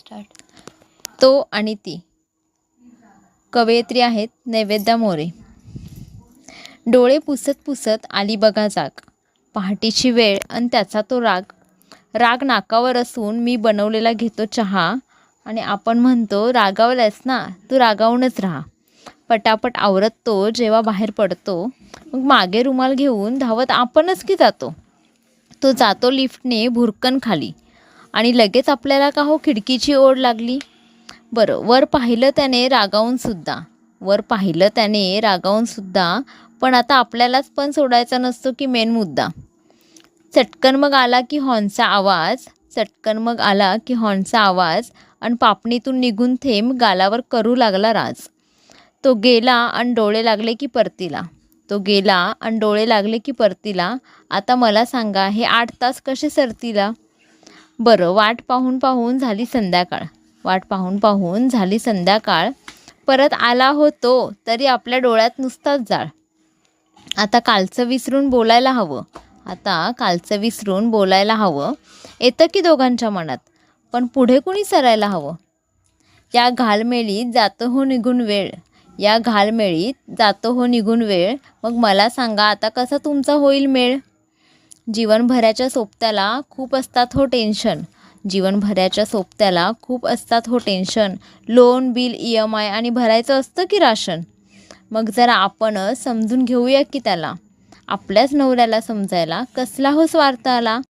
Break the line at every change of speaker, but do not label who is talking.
Start.
तो आणि ती. कवयित्री आहेत नैवेद्या मोरे. डोळे पुसत पुसत आली बघा जाग, पहाटेची वेळ आणि त्याचा तो राग. राग नाकावर असून मी बनवलेला घेतो चहा, आणि आपण म्हणतो रागावलास ना, तू रागावूनच राहा. पटापट आवरत तो जेव्हा बाहेर पडतो, मग मागे रुमाल घेऊन धावत आपणच की जातो. तो जातो लिफ्टने भुरकन खाली, आणि लगेच आपल्याला का हो खिडकीची ओढ लागली. बरं, वर पाहिलं त्याने रागावून सुद्धा, पण आता आपल्यालाच पण सोडायचा नसतो की मेन मुद्दा. चटकन मग आला की हॉर्नचा आवाज, आणि पापणीतून निघून थेंब गालावर करू लागला राज. तो गेला आणि डोळे लागले की परतीला. आता मला सांगा, हे 8 तास कसे सरतीला. बरं, वाट पाहून पाहून झाली संध्याकाळ. परत आला हो तो, तरी आपल्या डोळ्यात नुसताच जाळ. आता कालचं विसरून बोलायला हवं. येतं की दोघांच्या मनात, पण पुढे कुणी सरायला हवं. या घालमेळीत जातो हो निघून वेळ. मग मला सांगा, आता कसा तुमचा होईल मेळ. जीवनभराच्या सोबत्याला खूप असतात हो टेन्शन. लोन बिल, EMI आणि भरायचं असतं की राशन. मग जरा आपण समजून घेऊया की त्याला, आपल्याच नवऱ्याला समजायला कसला हो स्वार्थ आला.